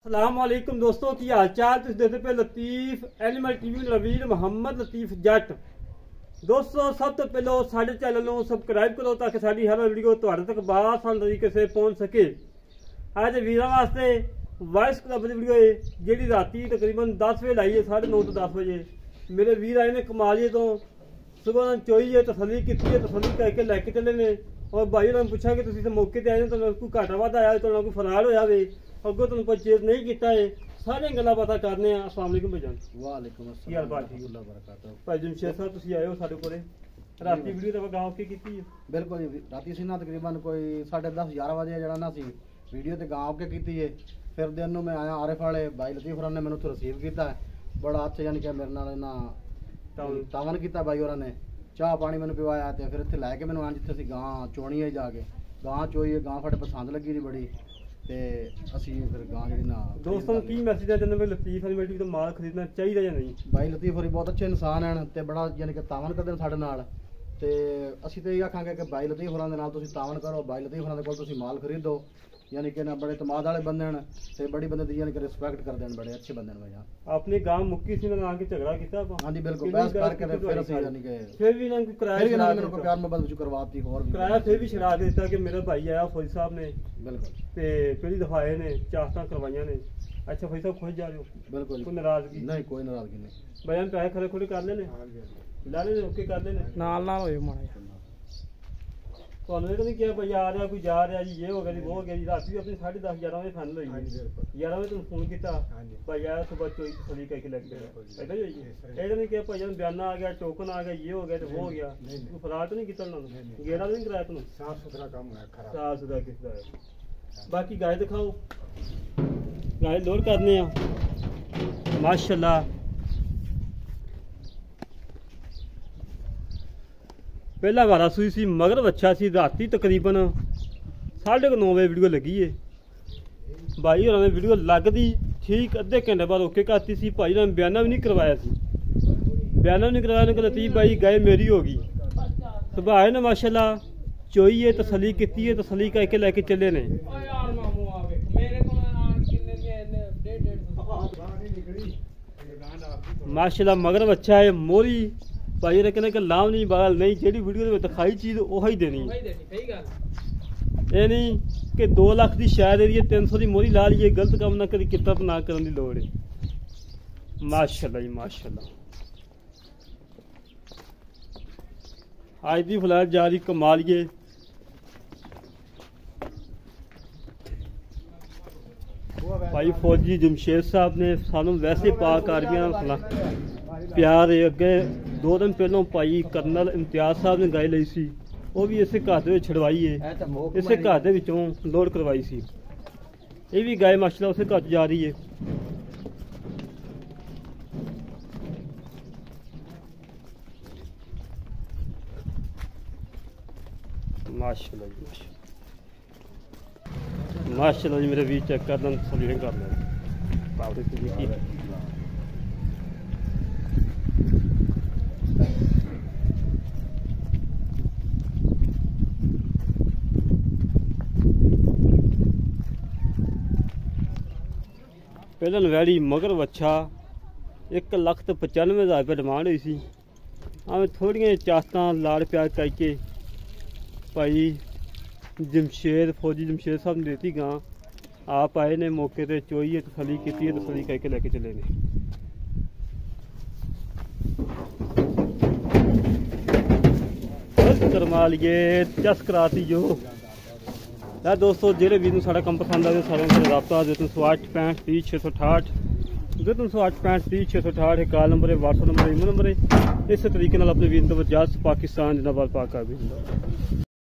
अस्सलामुअलैकुम दोस्तों की हाल चाल तुम देखते पे लतीफ एनिमल टीवी नवीर मोहम्मद लतीफ जट। दोस्तों सब तो पहले साढ़े चैनल को सबसक्राइब करो ताकि साड़ी हर वीडियो तुहाडे तक आसान तरीके से पहुंच सके। अज वीरों वास्ते वॉइस क्लब की वीडियो है जी राती तकरीबन 10 बजे लाई है, 9:30 तो 10 बजे। मेरे वीर आए ने कमालिए तो सुबह चोई है तसली की तसली करके लैके चले ने और भाई उन्होंने पूछा कि तुम मौके पर आए तो कोई घाटा वाधा आया तो कोई फरार होया वे अगो तुम परचेज नहीं किया है सारे गल्लां बातां करने आ। अस्सलाम वालेकुम भाईजान। वालेकुम की हाल बात ठीक अल्लाह बरकातहू। भाई जमशेद साहब तुसी आए हो साडे कोले राती वीडियो तो गांव के कीती है। बिल्कुल जी राती सी ना तकरीबन कोई 10:30-11 बजे जड़ा ना सी वीडियो ते गांव के कीती है। फिर दिन नूं मैं आया आरिफ वाले भाई लतीफ होरां ने मैनूं उत्थे रिसीव कीता है बड़ा अच्छा यानी कि मेरे नाल ना तावन कीता भाई होरां ने चाह पानी मैनूं पिवाया ते फिर इत्थे लैके मैनूं जिथे असीं गां चोणी है जाके गां चोई है गां साडे पसंद लगी दी बड़ी ते असी फिर गां जी ना दोस्तों की मैसेज है जन्नत लतीफ एनिमल टीवी तो माल खरीदना चाहिए या नहीं। भाई लतीफ होरी बहुत अच्छे इंसान हैं ते बड़ा यानी कि तावन करदे ने साडे नाल ते असी तो ये आखांगे कि भाई लतीफ होरां दे नाल तुसीं तावन करो। भाई लतीफ होरां दे कोल तुसीं माल खरीदो यानी कि ना बड़े तमाद वाले बंदे हैं ते बड़ी बंदे दी यानी कि रिस्पेक्ट करदे हैं, बड़े अच्छे बंदे हैं भाई। अपने गांव मुक्की सी ना के झगड़ा कीता आपा। हां जी बिल्कुल बहस करके ते फिर असी यानी कि फिर भी ना कोई किराया फिर ना मेरे को प्यार मोहब्बत विच करवाती और भी किराया फिर भी छड़ा के दिता कि मेरा भाई आया फौजी साहब ने बिल्कुल ते पहली दफा आए ने चाहता करवाइयां ने। अच्छा फौजी साहब खुश जा रहे हो? बिल्कुल कोई नाराजगी नहीं, कोई नाराजगी नहीं। बयान पैसे खरे खुरे कर लेने ला ले ओके कर लेने नाल होए माड़ा ਤੁਹਾਨੂੰ ਇਹ ਤਾਂ ਨਹੀਂ ਕਿਹਾ ਭਾਈ ਆ ਰਿਹਾ ਕੋਈ ਜਾ ਰਿਹਾ ਜੀ ਇਹ ਹੋ ਗਿਆ ਜੀ ਉਹ ਹੋ ਗਿਆ ਜੀ। ਰਾਤੀ ਵੀ ਆਪਣੀ 10:30-11 ਵਜੇ ਫਾਈਨਲ ਹੋਈ 11 ਵਜੇ ਤੁਹਾਨੂੰ ਫੋਨ ਕੀਤਾ ਭਾਈ ਆਇਆ ਸੁਬਹ ਚੋਈ ਤਸਲੀ ਕਰਕੇ ਲੱਗ ਗਿਆ ਐਦਾਂ ਹੀ ਹੋਈ। ਇਹ ਤਾਂ ਨਹੀਂ ਕਿਹਾ ਭਾਈ ਜਨ ਬਿਆਨਾ ਆ ਗਿਆ ਟੋਕਨ ਆ ਗਿਆ ਇਹ ਹੋ ਗਿਆ ਤੇ ਉਹ ਹੋ ਗਿਆ ਕੋਈ ਫਰਾਡ ਤਾਂ ਨਹੀਂ ਕੀਤਾ ਉਹਨਾਂ ਨੂੰ ਗੇੜਾ ਨਹੀਂ ਕਰਾਇਆ ਤੁਹਾਨੂੰ। साफ सुथरा काम है खराब ਸਾਫ ਸੁਥਰਾ ਕੀਤਾ ਹੈ। ਬਾਕੀ ਗਾਇ ਦਿਖਾਓ ਗਾਇ ਲੋਡ ਕਰਨੇ ਆ ਮਾਸ਼ਾਅੱਲਾ। पहला वारा सुई सी मगर बच्चा सी राती तकरीबन 9:30 बजे वीडियो लगी है। भाई होरां ने वीडियो लगदी ठीक अद्धे घंटे बाद ओके करती सी। भाई ने बयाना भी नहीं करवाया सी, बयाना भी नहीं करवाया कि लतीफ भाई गाय मेरी होगी। सुबह आए ने माशाल्लाह चोई है तसली की है तसली करके लैके चले ने। माशाल्लाह मगर बच्चा है मोरी भाई ने कहना कि लाभ नहीं बाल नहीं जी वीडियो दिखाई चीज़ वही देनी ये नहीं कि 2 लाख की शायद एरिए 300 की मोरी ला लीए गलत काम ना करी किताब ना करने की लोड़ है। माशाल्लाह जी माशाल्लाह। आज की फिलहाल जारी कमालिए भाई फौजी जमशेद साहब ने सानू वैसे पाक आर्मियां प्यार है। अगे 2 दिन पहलों भाई करनल इम्तियाज साहब ने गाय ली सी वो भी इसे घर छड़वाई है इसे घर लोड करवाई सी। ये भी गाय माशाल्लाह उसे घर जा रही है। माशाल्लाह जी माशाल्लाह जी मेरे भी चेक कर दें तस्वीरें कर लें। पहला नवैड़ी मगर बच्चा 1,95,000 रुपये डिमांड हुई सी। हमें थोड़िया चाहता लाड़ प्यार करके भाई जमशेद फौजी जमशेद साहब ने देती गां आप आए ने मौके पर चोई तसली की तसली करके लेके चले ने। करवा लिए चस कराती जो दोस्तों जेह्ड़े वीर साढ़ा कम पसंद आए सारे रबता 308 65 30 668 308 65 30 668 एक कॉल नंबर है व्हाट्सएप नंबर है ईमेल नंबर है। इस तरीके अपने वीर तो पाकिस्तान जिंदाबाद पाक।